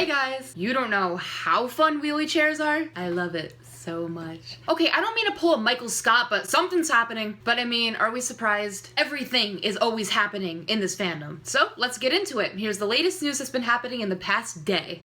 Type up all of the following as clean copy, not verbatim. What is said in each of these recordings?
Hey guys, you don't know how fun wheelie chairs are? I love it so much. Okay, I don't mean to pull a Michael Scott, but something's happening. But I mean, are we surprised? Everything is always happening in this fandom. So let's get into it. Here's the latest news that's been happening in the past day.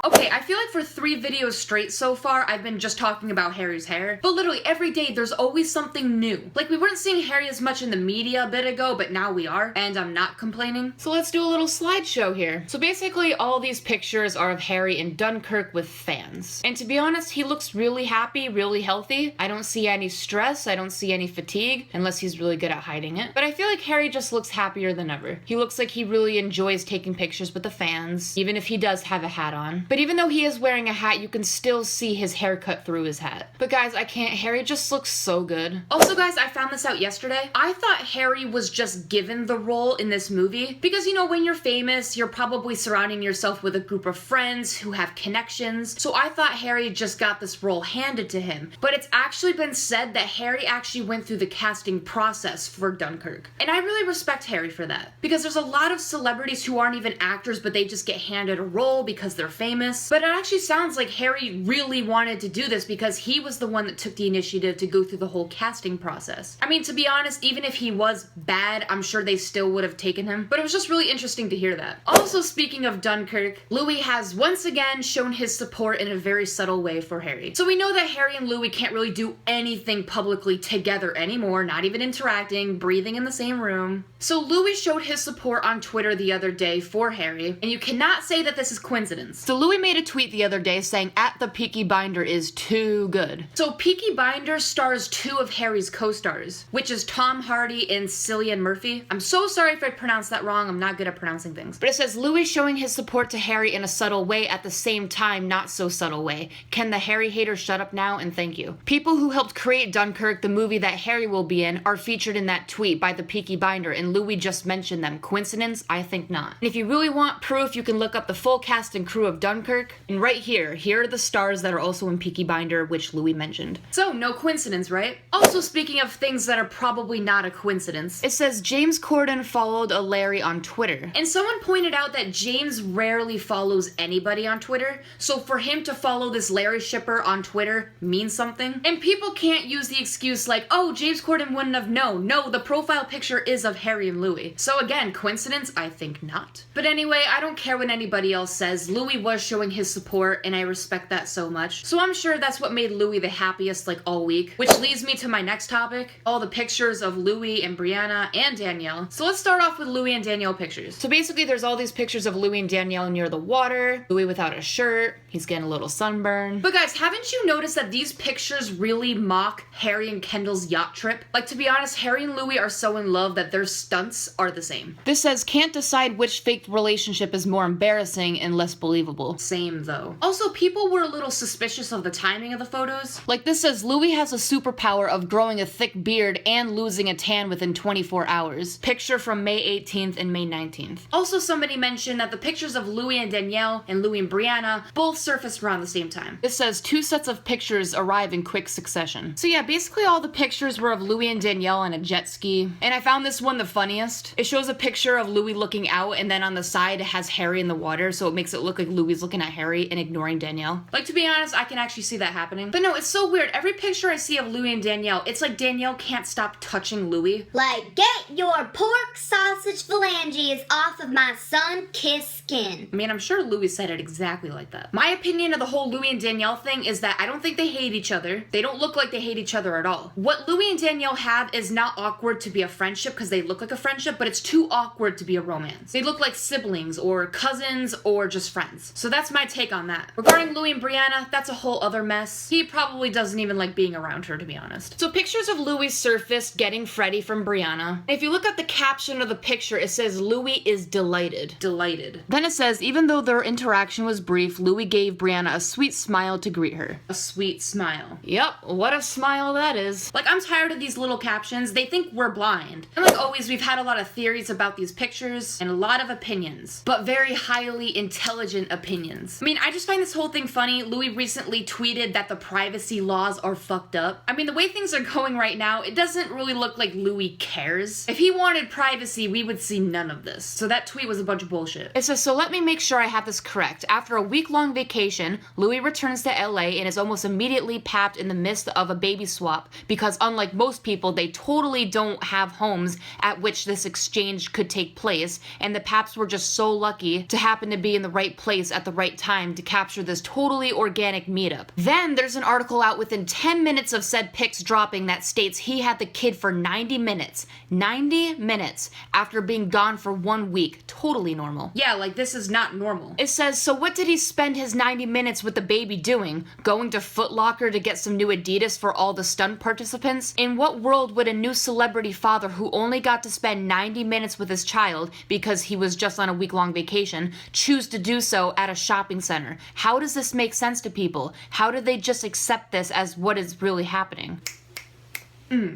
Okay, I feel like for 3 videos straight so far, I've been just talking about Harry's hair. But literally every day, there's always something new. Like, we weren't seeing Harry as much in the media a bit ago, but now we are. And I'm not complaining. So let's do a little slideshow here. So basically, all these pictures are of Harry in Dunkirk with fans. And to be honest, he looks really happy, really healthy. I don't see any stress, I don't see any fatigue, unless he's really good at hiding it. But I feel like Harry just looks happier than ever. He looks like he really enjoys taking pictures with the fans, even if he does have a hat on. But even though he is wearing a hat, you can still see his hair cut through his hat. But guys, I can't. Harry just looks so good. Also guys, I found this out yesterday. I thought Harry was just given the role in this movie because, you know, when you're famous, you're probably surrounding yourself with a group of friends who have connections. So I thought Harry just got this role handed to him. But it's actually been said that Harry actually went through the casting process for Dunkirk. And I really respect Harry for that. Because there's a lot of celebrities who aren't even actors, but they just get handed a role because they're famous. But it actually sounds like Harry really wanted to do this because he was the one that took the initiative to go through the whole casting process. I mean, to be honest, even if he was bad, I'm sure they still would have taken him. But it was just really interesting to hear that. Also, speaking of Dunkirk, Louis has once again shown his support in a very subtle way for Harry. So we know that Harry and Louis can't really do anything publicly together anymore, not even interacting, breathing in the same room. So Louis showed his support on Twitter the other day for Harry, and you cannot say that this is coincidence. So Louis made a tweet the other day saying, "At the Peaky Binder is too good." So Peaky Binder stars 2 of Harry's co-stars, which is Tom Hardy and Cillian Murphy. I'm so sorry if I pronounced that wrong, I'm not good at pronouncing things. But it says, Louis showing his support to Harry in a subtle way, at the same time not so subtle way. Can the Harry haters shut up now, and thank you. People who helped create Dunkirk, the movie that Harry will be in, are featured in that tweet by the Peaky Binder, and Louis just mentioned them. Coincidence? I think not. And if you really want proof, you can look up the full cast and crew of Dunkirk, and right here are the stars that are also in Peaky Binder, which Louis mentioned. So, no coincidence, right? Also, speaking of things that are probably not a coincidence, it says James Corden followed a Larry on Twitter. And someone pointed out that James rarely follows anybody on Twitter, so for him to follow this Larry shipper on Twitter means something. And people can't use the excuse like, oh, James Corden wouldn't have known. No, the profile picture is of Harry and Louis. So again, coincidence? I think not. But anyway, I don't care what anybody else says. Louis was showing his support, and I respect that so much. So I'm sure that's what made Louis the happiest like all week, which leads me to my next topic, all the pictures of Louis and Brianna and Danielle. So let's start off with Louis and Danielle pictures. So basically there's all these pictures of Louis and Danielle near the water, Louis without a shirt, he's getting a little sunburn. But guys, haven't you noticed that these pictures really mock Harry and Kendall's yacht trip? Like, to be honest, Harry and Louis are so in love that their stunts are the same. This says, can't decide which fake relationship is more embarrassing and less believable. Same though. Also, people were a little suspicious of the timing of the photos. Like this says, Louis has a superpower of growing a thick beard and losing a tan within 24 hours. Picture from May 18th and May 19th. Also, somebody mentioned that the pictures of Louis and Danielle and Louis and Brianna both surfaced around the same time. It says 2 sets of pictures arrive in quick succession. So yeah, basically all the pictures were of Louis and Danielle on a jet ski. And I found this one the funniest. It shows a picture of Louis looking out, and then on the side it has Harry in the water, so it makes it look like Louis looking at Harry and ignoring Danielle. Like, to be honest, I can actually see that happening. But no, it's so weird. Every picture I see of Louis and Danielle, it's like Danielle can't stop touching Louis. Like, get your pork sausage phalanges off of my sun-kissed skin. I mean, I'm sure Louis said it exactly like that. My opinion of the whole Louis and Danielle thing is that I don't think they hate each other. They don't look like they hate each other at all. What Louis and Danielle have is not awkward to be a friendship because they look like a friendship, but it's too awkward to be a romance. They look like siblings or cousins or just friends. So that's my take on that. Regarding Louis and Brianna, that's a whole other mess. He probably doesn't even like being around her, to be honest. So pictures of Louis surfaced getting Freddie from Brianna. If you look at the caption of the picture, it says Louis is delighted. Delighted. Then it says, even though their interaction was brief, Louis gave Brianna a sweet smile to greet her. A sweet smile. Yep, what a smile that is. Like, I'm tired of these little captions. They think we're blind. And like always, we've had a lot of theories about these pictures and a lot of opinions, but very highly intelligent opinions. I mean, I just just find this whole thing funny. Louis recently tweeted that the privacy laws are fucked up. I mean, the way things are going right now, it doesn't really look like Louis cares. If he wanted privacy, we would see none of this. So that tweet was a bunch of bullshit. It says, so let me make sure I have this correct. After a week-long vacation, Louis returns to LA and is almost immediately papped in the midst of a baby swap because unlike most people, they totally don't have homes at which this exchange could take place, and the paps were just so lucky to happen to be in the right place at the right time to capture this totally organic meetup. Then there's an article out within 10 minutes of said pics dropping that states he had the kid for 90 minutes. 90 minutes after being gone for 1 week. Totally normal. Yeah, like this is not normal. It says, so what did he spend his 90 minutes with the baby doing? Going to Foot Locker to get some new Adidas for all the stunt participants? In what world would a new celebrity father who only got to spend 90 minutes with his child because he was just on a week-long vacation choose to do so at a shopping center? How does this make sense to people? How do they just accept this as what is really happening?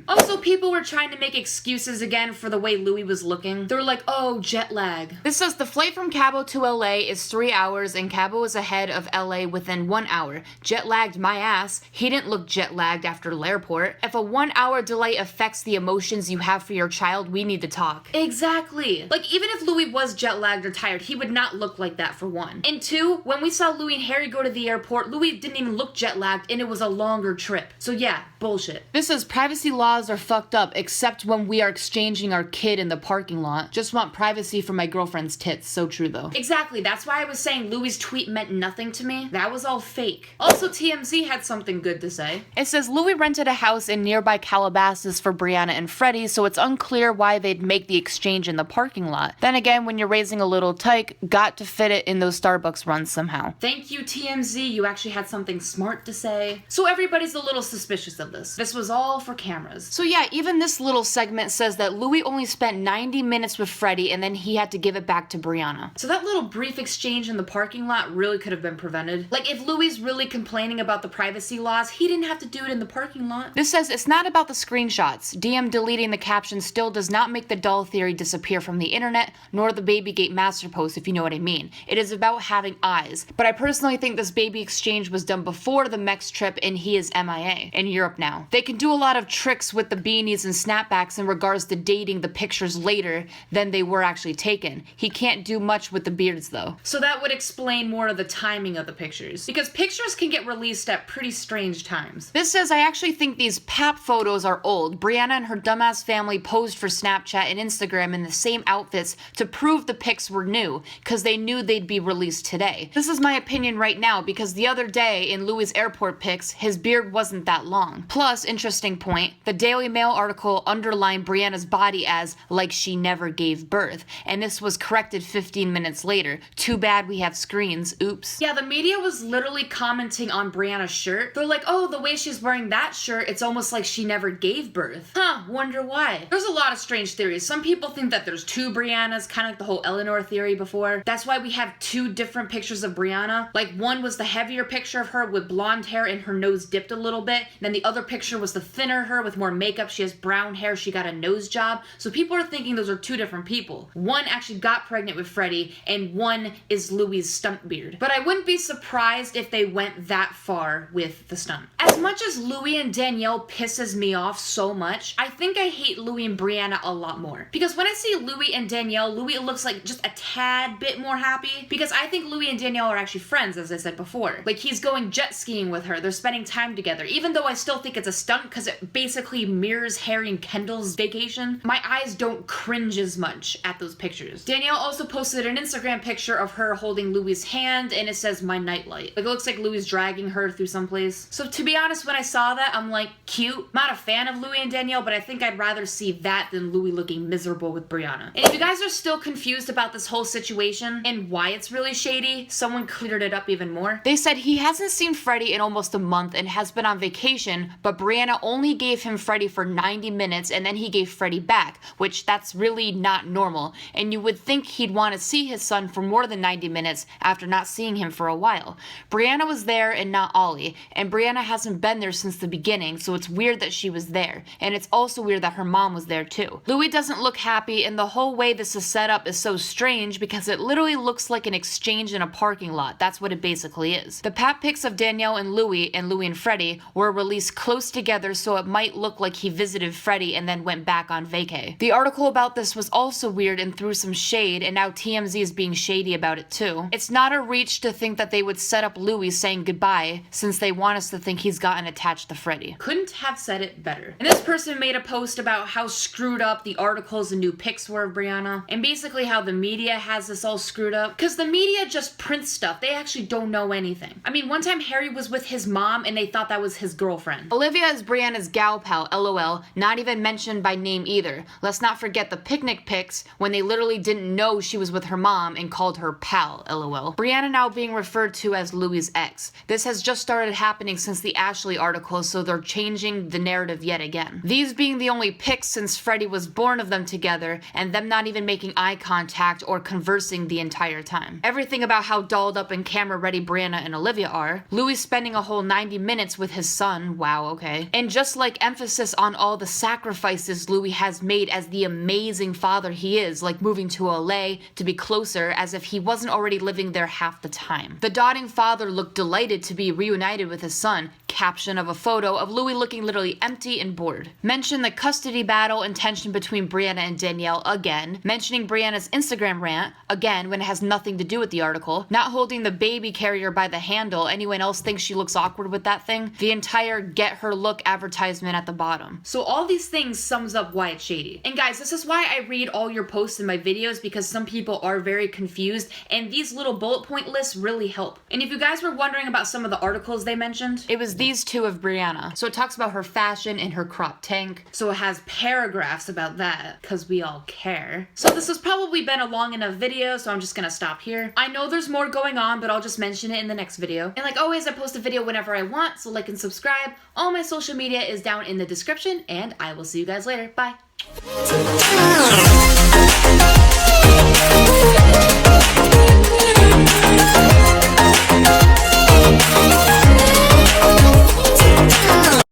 Also, people were trying to make excuses again for the way Louis was looking. They were like, oh, jet lag. This says the flight from Cabo to LA is 3 hours and Cabo is ahead of LA within 1 hour. Jet lagged my ass. He didn't look jet lagged after the airport. If a 1 hour delay affects the emotions you have for your child, we need to talk. Exactly. Like, even if Louis was jet lagged or tired, he would not look like that for one. And two, when we saw Louis and Harry go to the airport, Louis didn't even look jet lagged and it was a longer trip. So yeah, bullshit. This says privacy laws are fucked up except when we are exchanging our kid in the parking lot. Just want privacy for my girlfriend's tits. So true though. Exactly, that's why I was saying Louis' tweet meant nothing to me. That was all fake. Also, TMZ had something good to say. It says Louis rented a house in nearby Calabasas for Brianna and Freddie, so it's unclear why they'd make the exchange in the parking lot. Then again, when you're raising a little tyke, got to fit it in those Starbucks runs somehow. Thank you, TMZ. You actually had something smart to say. So everybody's a little suspicious of this. This was all for cameras. So yeah, even this little segment says that Louis only spent 90 minutes with Freddie and then he had to give it back to Brianna. So that little brief exchange in the parking lot really could have been prevented. Like, if Louis really complaining about the privacy laws, he didn't have to do it in the parking lot. This says it's not about the screenshots. DM deleting the caption still does not make the doll theory disappear from the internet, nor the Babygate master post, if you know what I mean. It is about having eyes. But I personally think this baby exchange was done before the Mex trip and he is MIA in Europe now. They can do a lot of tricks with the beanies and snapbacks in regards to dating the pictures later than they were actually taken. He can't do much with the beards though. So that would explain more of the timing of the pictures, because pictures can get released at pretty strange times. This says I actually think these pap photos are old. Brianna and her dumbass family posed for Snapchat and Instagram in the same outfits to prove the pics were new, because they knew they'd be released today. This is my opinion right now, because the other day in Louis' airport pics, his beard wasn't that long. Plus, interesting point, the Daily Mail article underlined Brianna's body as like she never gave birth, and this was corrected 15 minutes later. Too bad we have screens. Oops. Yeah, the media was literally commenting on Brianna's shirt. They're like, oh, the way she's wearing that shirt, it's almost like she never gave birth. Huh, wonder why. There's a lot of strange theories. Some people think that there's two Briannas, kind of like the whole Eleanor theory before. That's why we have two different pictures of Brianna. Like, one was the heavier picture of her with blonde hair and her nose dipped a little bit. Then the other picture was the thinner her with more makeup. She has brown hair, she got a nose job. So people are thinking those are two different people. One actually got pregnant with Freddie, and one is Louis' stunt beard. But I wouldn't be surprised if they went that far with the stunt. As much as Louis and Danielle pisses me off so much, I think I hate Louis and Brianna a lot more. Because when I see Louis and Danielle, Louis looks like just a tad bit more happy. Because I think Louis and Danielle are actually friends, as I said before. Like, he's going jet skiing with her, they're spending time together. Even though I still think it's a stunt, because it basically mirrors Harry and Kendall's vacation, my eyes don't cringe as much at those pictures. Danielle also posted an Instagram picture of her holding Louis' hand, and it says, my nightlight. Like, it looks like Louis dragging her through someplace. So to be honest, when I saw that, I'm like, cute. Not a fan of Louis and Danielle, but I think I'd rather see that than Louis looking miserable with Brianna. And if you guys are still confused about this whole situation and why it's really shady, someone cleared it up even more. They said he hasn't seen Freddie in almost a month and has been on vacation, but Brianna only gave gave him Freddie for 90 minutes and then he gave Freddie back, which that's really not normal, and you would think he'd want to see his son for more than 90 minutes after not seeing him for a while. Brianna was there and not Ollie, and Brianna hasn't been there since the beginning, so it's weird that she was there, and it's also weird that her mom was there too. Louis doesn't look happy, and the whole way this is set up is so strange because it literally looks like an exchange in a parking lot. That's what it basically is. The pat pics of Danielle and Louis and Freddie were released close together, so it might look like he visited Freddie and then went back on vacay. The article about this was also weird and threw some shade, and now TMZ is being shady about it too. It's not a reach to think that they would set up Louis saying goodbye, since they want us to think he's gotten attached to Freddie. Couldn't have said it better. And this person made a post about how screwed up the articles and new pics were of Brianna, and basically how the media has this all screwed up, because the media just prints stuff. They actually don't know anything. I mean, one time Harry was with his mom and they thought that was his girlfriend. Olivia is Brianna's gal pal, lol, not even mentioned by name either. Let's not forget the picnic pics when they literally didn't know she was with her mom and called her pal, lol. Brianna now being referred to as Louis' ex. This has just started happening since the Ashley article, so they're changing the narrative yet again. These being the only pics since Freddie was born of them together, and them not even making eye contact or conversing the entire time. Everything about how dolled up and camera ready Brianna and Olivia are. Louis spending a whole 90 minutes with his son, wow, okay. And just like emphasis on all the sacrifices Louis has made as the amazing father he is, like moving to LA to be closer, as if he wasn't already living there half the time. The doting father looked delighted to be reunited with his son, caption of a photo of Louis looking literally empty and bored. Mention the custody battle and tension between Brianna and Danielle again, mentioning Brianna's Instagram rant, again when it has nothing to do with the article, not holding the baby carrier by the handle, anyone else thinks she looks awkward with that thing, the entire get her look advertisement at the bottom. So all these things sums up why it's shady. And guys, this is why I read all your posts in my videos, because some people are very confused, and these little bullet point lists really help. And if you guys were wondering about some of the articles they mentioned, it was these two of Brianna. So it talks about her fashion and her crop tank, so it has paragraphs about that, because we all care. So this has probably been a long enough video, so I'm just gonna stop here. I know there's more going on, but I'll just mention it in the next video. And like always, I post a video whenever I want, so like and subscribe. All my social media is down in the description, and I will see you guys later. Bye.